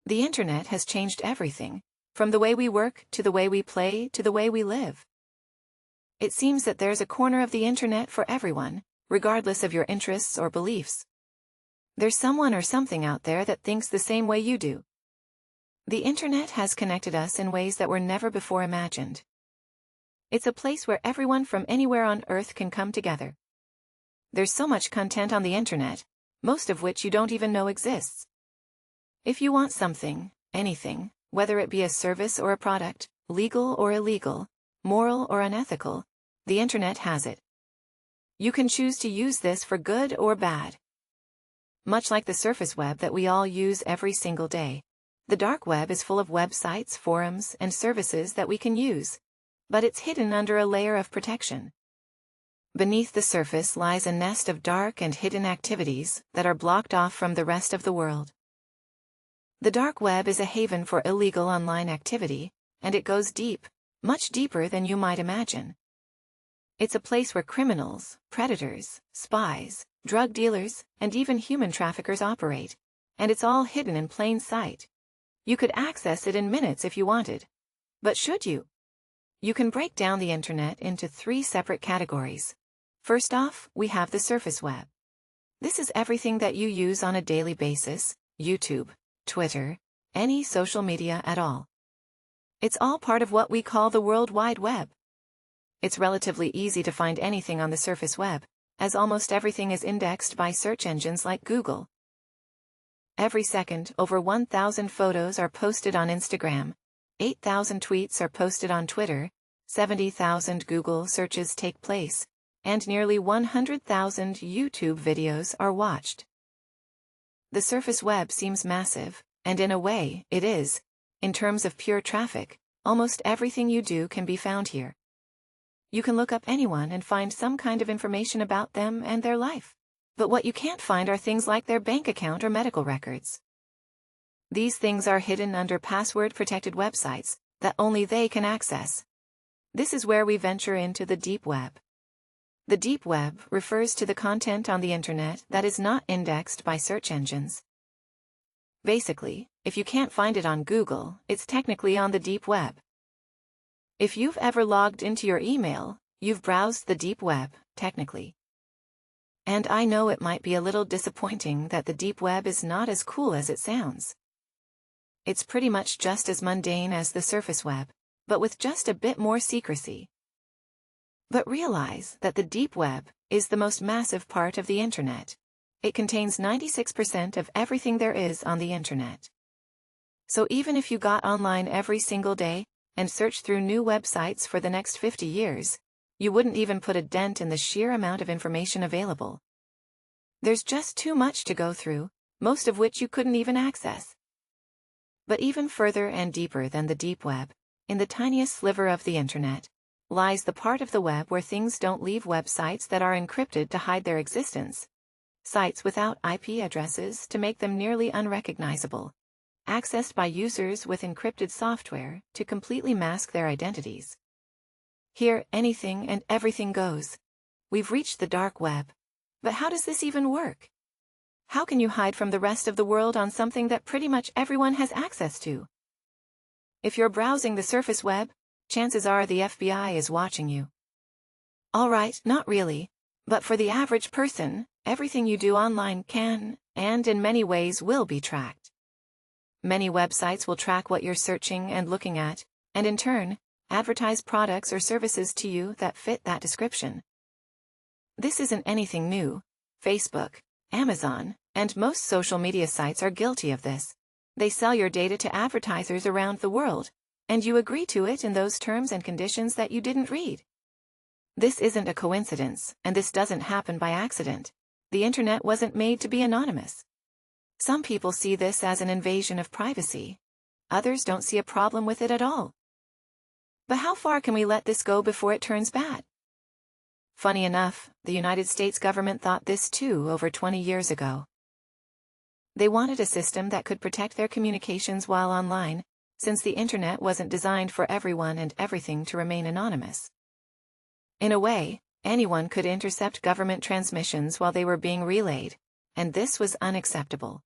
The internet has changed everything, from the way we work to the way we play to the way we live. It seems that there's a corner of the internet for everyone, regardless of your interests or beliefs. There's someone or something out there that thinks the same way you do. The internet has connected us in ways that were never before imagined. It's a place where everyone from anywhere on Earth can come together. There's so much content on the internet, most of which you don't even know exists. If you want something, anything, whether it be a service or a product, legal or illegal, moral or unethical, the internet has it. You can choose to use this for good or bad. Much like the surface web that we all use every single day, the dark web is full of websites, forums, and services that we can use, but it's hidden under a layer of protection. Beneath the surface lies a nest of dark and hidden activities that are blocked off from the rest of the world. The dark web is a haven for illegal online activity, and it goes deep, much deeper than you might imagine. It's a place where criminals, predators, spies, drug dealers, and even human traffickers operate, and it's all hidden in plain sight. You could access it in minutes if you wanted. But should you? You can break down the internet into 3 separate categories. First off, we have the surface web. This is everything that you use on a daily basis: YouTube, Twitter, any social media at all. It's all part of what we call the World Wide Web. It's relatively easy to find anything on the surface web, as almost everything is indexed by search engines like Google. Every second, over 1,000 photos are posted on Instagram, 8,000 tweets are posted on Twitter, 70,000 Google searches take place, and nearly 100,000 YouTube videos are watched. The surface web seems massive, and in a way, it is. In terms of pure traffic, almost everything you do can be found here. You can look up anyone and find some kind of information about them and their life. But what you can't find are things like their bank account or medical records. These things are hidden under password-protected websites that only they can access. This is where we venture into the deep web. The deep web refers to the content on the internet that is not indexed by search engines. Basically, if you can't find it on Google, it's technically on the deep web. If you've ever logged into your email, you've browsed the deep web, technically. And I know it might be a little disappointing that the deep web is not as cool as it sounds. It's pretty much just as mundane as the surface web, but with just a bit more secrecy. But realize that the deep web is the most massive part of the internet. It contains 96% of everything there is on the internet. So even if you got online every single day and searched through new websites for the next 50 years, you wouldn't even put a dent in the sheer amount of information available. There's just too much to go through, most of which you couldn't even access. But even further and deeper than the deep web, in the tiniest sliver of the internet, lies the part of the web where things don't leave websites that are encrypted to hide their existence. Sites without IP addresses to make them nearly unrecognizable, accessed by users with encrypted software to completely mask their identities. Here, anything and everything goes. We've reached the dark web. But how does this even work? How can you hide from the rest of the world on something that pretty much everyone has access to? If you're browsing the surface web, chances are the FBI is watching you. All right, not really. But for the average person, everything you do online can, and in many ways will be tracked. Many websites will track what you're searching and looking at, and in turn, advertise products or services to you that fit that description. This isn't anything new. Facebook, Amazon, and most social media sites are guilty of this. They sell your data to advertisers around the world, and you agree to it in those terms and conditions that you didn't read. This isn't a coincidence, and this doesn't happen by accident. The internet wasn't made to be anonymous. Some people see this as an invasion of privacy. Others don't see a problem with it at all. But how far can we let this go before it turns bad? Funny enough, the United States government thought this too over 20 years ago. They wanted a system that could protect their communications while online, since the internet wasn't designed for everyone and everything to remain anonymous. In a way, anyone could intercept government transmissions while they were being relayed, and this was unacceptable.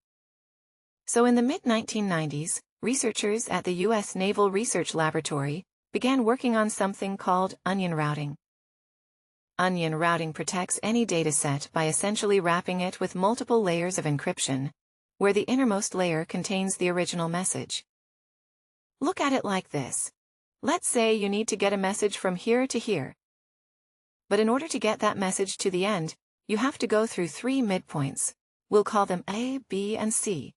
So in the mid-1990s, researchers at the U.S. Naval Research Laboratory began working on something called onion routing. Onion routing protects any dataset by essentially wrapping it with multiple layers of encryption, where the innermost layer contains the original message. Look at it like this. Let's say you need to get a message from here to here. But in order to get that message to the end, you have to go through 3 midpoints. We'll call them A, B, and C.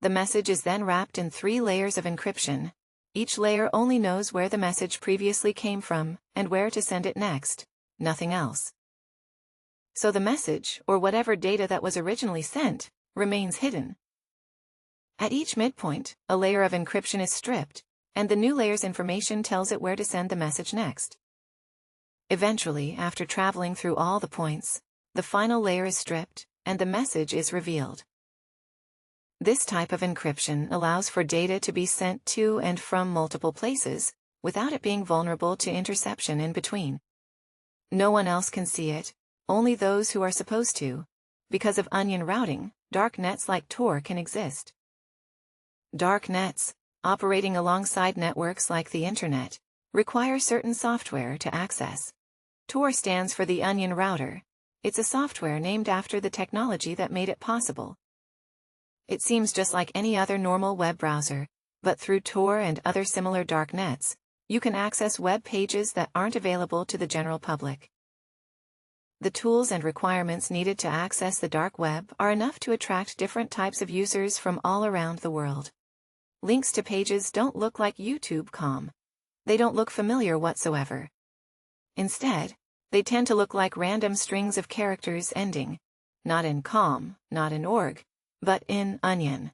The message is then wrapped in 3 layers of encryption. Each layer only knows where the message previously came from and where to send it next, nothing else. So the message, or whatever data that was originally sent, remains hidden. At each midpoint, a layer of encryption is stripped, and the new layer's information tells it where to send the message next. Eventually, after traveling through all the points, the final layer is stripped, and the message is revealed. This type of encryption allows for data to be sent to and from multiple places, without it being vulnerable to interception in between. No one else can see it, only those who are supposed to. Because of onion routing, dark nets like Tor can exist. Dark nets, operating alongside networks like the Internet, require certain software to access. Tor stands for the Onion Router. It's a software named after the technology that made it possible. It seems just like any other normal web browser, but through Tor and other similar dark nets, you can access web pages that aren't available to the general public. The tools and requirements needed to access the dark web are enough to attract different types of users from all around the world. Links to pages don't look like YouTube.com. They don't look familiar whatsoever. Instead, they tend to look like random strings of characters ending, not in com, not in org, but in onion.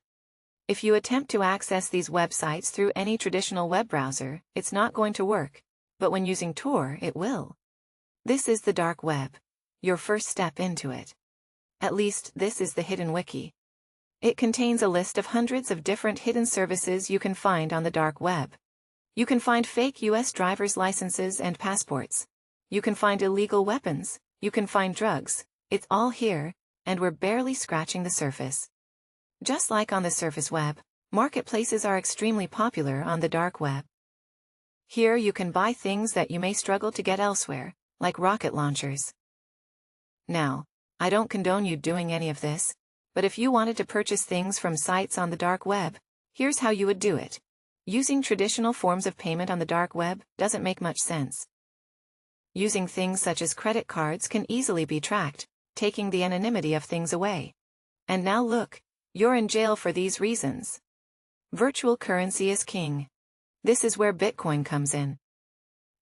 If you attempt to access these websites through any traditional web browser, it's not going to work, but when using Tor, it will. This is the dark web, your first step into it. At least, this is the hidden wiki. It contains a list of hundreds of different hidden services you can find on the dark web. You can find fake US driver's licenses and passports. You can find illegal weapons. You can find drugs. It's all here, and we're barely scratching the surface. Just like on the surface web, marketplaces are extremely popular on the dark web. Here you can buy things that you may struggle to get elsewhere, like rocket launchers. Now, I don't condone you doing any of this, but if you wanted to purchase things from sites on the dark web, here's how you would do it. Using traditional forms of payment on the dark web doesn't make much sense. Using things such as credit cards can easily be tracked, taking the anonymity of things away. And now look, you're in jail for these reasons. Virtual currency is king. This is where Bitcoin comes in.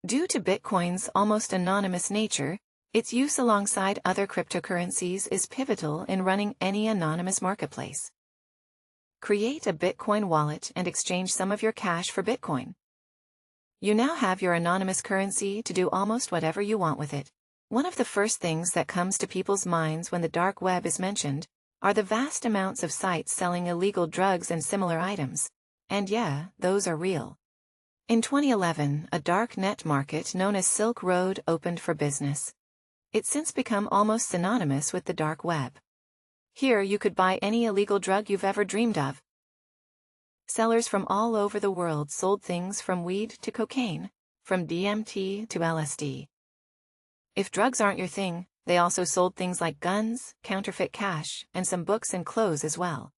Due to Bitcoin's almost anonymous nature, its use alongside other cryptocurrencies is pivotal in running any anonymous marketplace. Create a Bitcoin wallet and exchange some of your cash for Bitcoin. You now have your anonymous currency to do almost whatever you want with it. One of the first things that comes to people's minds when the dark web is mentioned are the vast amounts of sites selling illegal drugs and similar items. And yeah, those are real. In 2011, a dark net market known as Silk Road opened for business. It's since become almost synonymous with the dark web. Here you could buy any illegal drug you've ever dreamed of. Sellers from all over the world sold things from weed to cocaine, from DMT to LSD. If drugs aren't your thing, they also sold things like guns, counterfeit cash, and some books and clothes as well.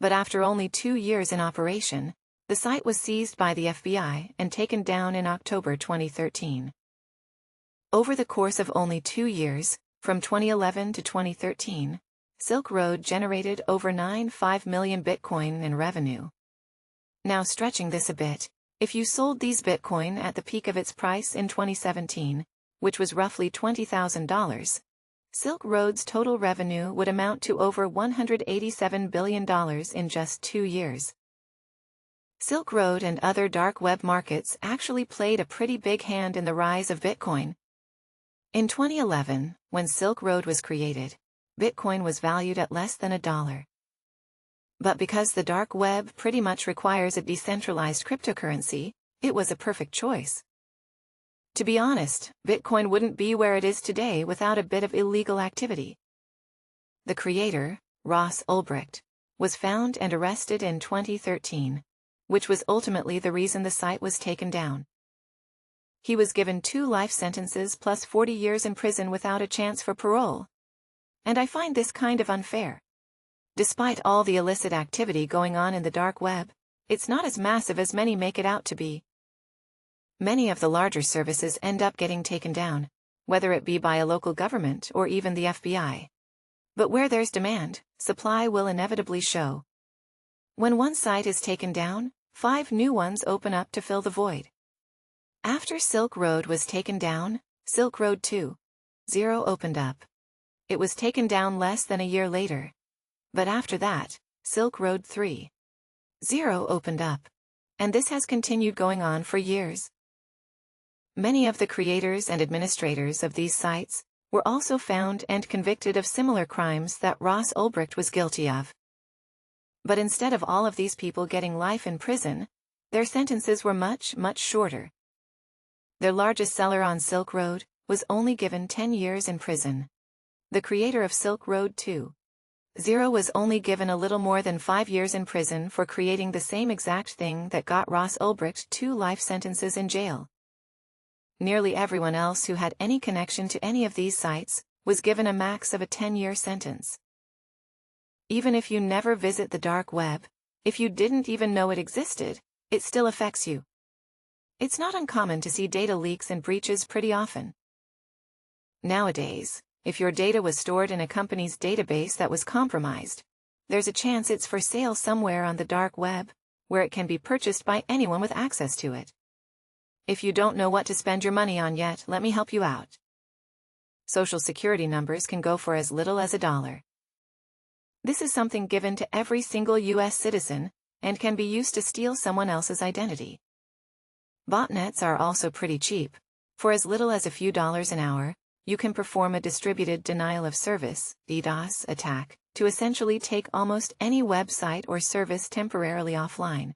But after only 2 years in operation, the site was seized by the FBI and taken down in October 2013. Over the course of only 2 years, from 2011 to 2013, Silk Road generated over 9.5 million Bitcoin in revenue. Now stretching this a bit, if you sold these Bitcoin at the peak of its price in 2017, which was roughly $20,000, Silk Road's total revenue would amount to over $187 billion in just 2 years. Silk Road and other dark web markets actually played a pretty big hand in the rise of Bitcoin. In 2011, when Silk Road was created, Bitcoin was valued at less than $1. But because the dark web pretty much requires a decentralized cryptocurrency, it was a perfect choice. To be honest, Bitcoin wouldn't be where it is today without a bit of illegal activity. The creator, Ross Ulbricht, was found and arrested in 2013, which was ultimately the reason the site was taken down. He was given 2 life sentences plus 40 years in prison without a chance for parole. And I find this kind of unfair. Despite all the illicit activity going on in the dark web, it's not as massive as many make it out to be. Many of the larger services end up getting taken down, whether it be by a local government or even the FBI. But where there's demand, supply will inevitably show. When one site is taken down, 5 new ones open up to fill the void. After Silk Road was taken down, Silk Road 2.0 opened up. It was taken down less than a year later. But after that, Silk Road 3.0 opened up. And this has continued going on for years. Many of the creators and administrators of these sites were also found and convicted of similar crimes that Ross Ulbricht was guilty of. But instead of all of these people getting life in prison, their sentences were much, much shorter. Their largest seller on Silk Road was only given 10 years in prison. The creator of Silk Road 2.0 was only given a little more than 5 years in prison for creating the same exact thing that got Ross Ulbricht 2 life sentences in jail. Nearly everyone else who had any connection to any of these sites was given a max of a 10-year sentence. Even if you never visit the dark web, if you didn't even know it existed, it still affects you. It's not uncommon to see data leaks and breaches pretty often. Nowadays, if your data was stored in a company's database that was compromised, there's a chance it's for sale somewhere on the dark web, where it can be purchased by anyone with access to it. If you don't know what to spend your money on yet, let me help you out. Social security numbers can go for as little as $1. This is something given to every single U.S. citizen, and can be used to steal someone else's identity. Botnets are also pretty cheap. For as little as a few dollars an hour, you can perform a distributed denial of service (DDoS) attack to essentially take almost any website or service temporarily offline.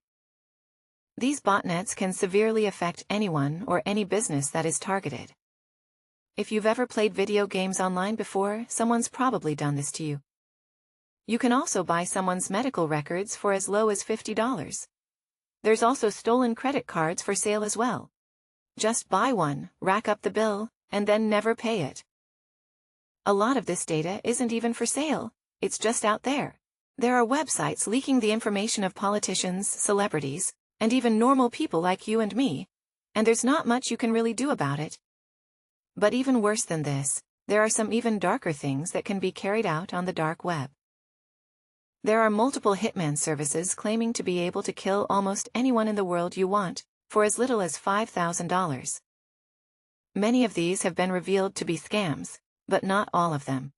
These botnets can severely affect anyone or any business that is targeted. If you've ever played video games online before, someone's probably done this to you. You can also buy someone's medical records for as low as $50. There's also stolen credit cards for sale as well. Just buy one, rack up the bill, and then never pay it. A lot of this data isn't even for sale, it's just out there. There are websites leaking the information of politicians, celebrities, and even normal people like you and me, and there's not much you can really do about it. But even worse than this, there are some even darker things that can be carried out on the dark web. There are multiple hitman services claiming to be able to kill almost anyone in the world you want, for as little as $5,000. Many of these have been revealed to be scams, but not all of them.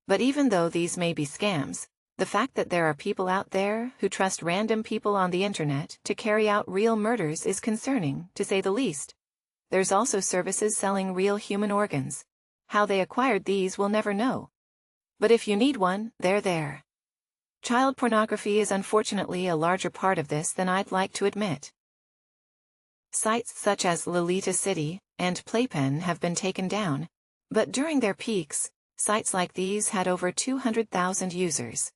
But even though these may be scams, the fact that there are people out there who trust random people on the internet to carry out real murders is concerning, to say the least. There's also services selling real human organs. How they acquired these we'll never know. But if you need one, they're there. Child pornography is unfortunately a larger part of this than I'd like to admit. Sites such as Lolita City and Playpen have been taken down, but during their peaks, sites like these had over 200,000 users.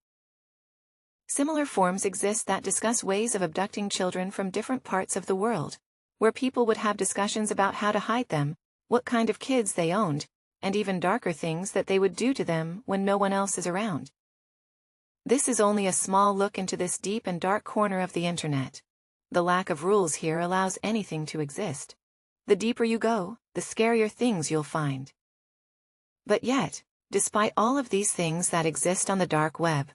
Similar forums exist that discuss ways of abducting children from different parts of the world, where people would have discussions about how to hide them, what kind of kids they owned, and even darker things that they would do to them when no one else is around. This is only a small look into this deep and dark corner of the internet. The lack of rules here allows anything to exist. The deeper you go, the scarier things you'll find. But yet, despite all of these things that exist on the dark web,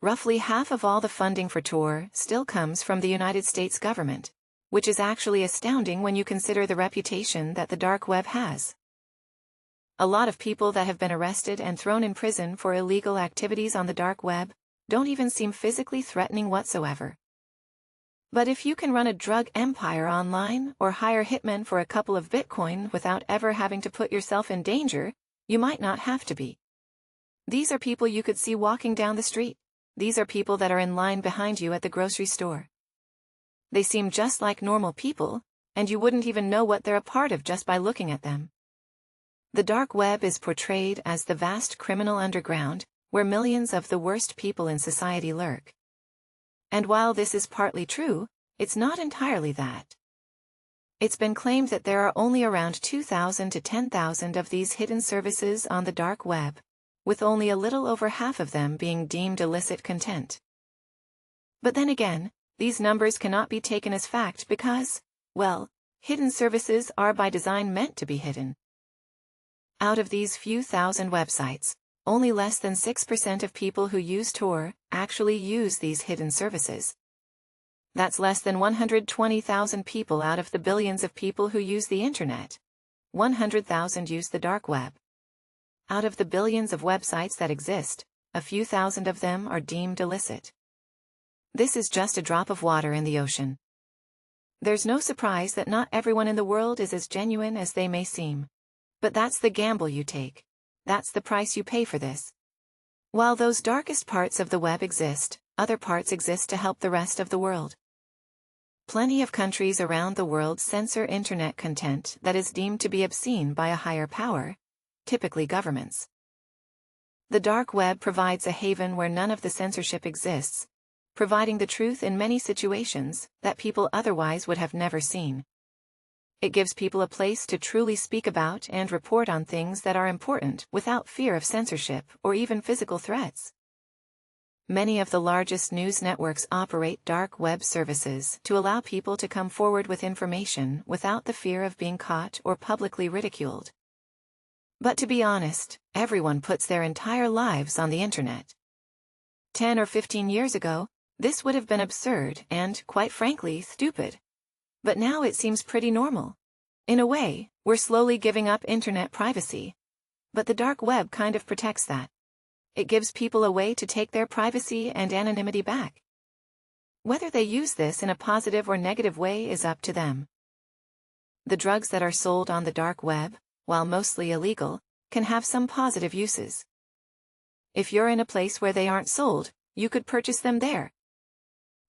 roughly half of all the funding for Tor still comes from the United States government, which is actually astounding when you consider the reputation that the dark web has. A lot of people that have been arrested and thrown in prison for illegal activities on the dark web don't even seem physically threatening whatsoever. But if you can run a drug empire online or hire hitmen for a couple of Bitcoin without ever having to put yourself in danger, you might not have to be. These are people you could see walking down the street. These are people that are in line behind you at the grocery store. They seem just like normal people, and you wouldn't even know what they're a part of just by looking at them. The dark web is portrayed as the vast criminal underground, where millions of the worst people in society lurk. And while this is partly true, it's not entirely that. It's been claimed that there are only around 2,000 to 10,000 of these hidden services on the dark web, with only a little over half of them being deemed illicit content. But then again, these numbers cannot be taken as fact because, well, hidden services are by design meant to be hidden. Out of these few thousand websites, only less than 6% of people who use Tor actually use these hidden services. That's less than 120,000 people out of the billions of people who use the internet. 100,000 use the dark web. Out of the billions of websites that exist, a few thousand of them are deemed illicit. This is just a drop of water in the ocean. There's no surprise that not everyone in the world is as genuine as they may seem. But that's the gamble you take. That's the price you pay for this. While those darkest parts of the web exist, other parts exist to help the rest of the world. Plenty of countries around the world censor internet content that is deemed to be obscene by a higher power, typically governments. The dark web provides a haven where none of the censorship exists, providing the truth in many situations that people otherwise would have never seen. It gives people a place to truly speak about and report on things that are important without fear of censorship or even physical threats. Many of the largest news networks operate dark web services to allow people to come forward with information without the fear of being caught or publicly ridiculed. But to be honest, everyone puts their entire lives on the internet. 10 or 15 years ago, this would have been absurd and, quite frankly, stupid. But now it seems pretty normal. In a way, we're slowly giving up internet privacy. But the dark web kind of protects that. It gives people a way to take their privacy and anonymity back. Whether they use this in a positive or negative way is up to them. The drugs that are sold on the dark web, while mostly illegal, can have some positive uses. If you're in a place where they aren't sold, you could purchase them there.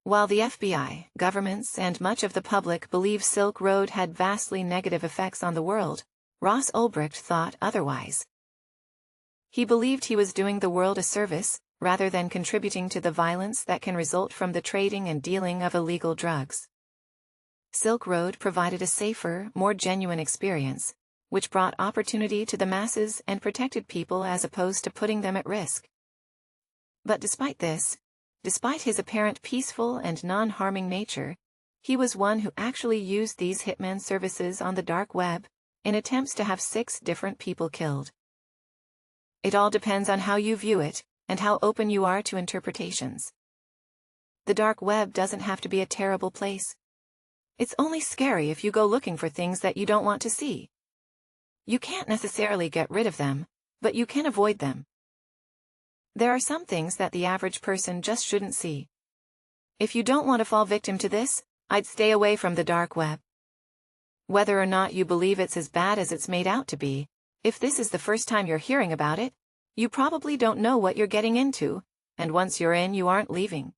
While the FBI, governments, and much of the public believe Silk Road had vastly negative effects on the world, Ross Ulbricht thought otherwise. He believed he was doing the world a service, rather than contributing to the violence that can result from the trading and dealing of illegal drugs. Silk Road provided a safer, more genuine experience, which brought opportunity to the masses and protected people as opposed to putting them at risk. But despite this, despite his apparent peaceful and non-harming nature, he was one who actually used these hitman services on the dark web, in attempts to have 6 different people killed. It all depends on how you view it, and how open you are to interpretations. The dark web doesn't have to be a terrible place. It's only scary if you go looking for things that you don't want to see. You can't necessarily get rid of them, but you can avoid them. There are some things that the average person just shouldn't see. If you don't want to fall victim to this, I'd stay away from the dark web. Whether or not you believe it's as bad as it's made out to be, if this is the first time you're hearing about it, you probably don't know what you're getting into, and once you're in, you aren't leaving.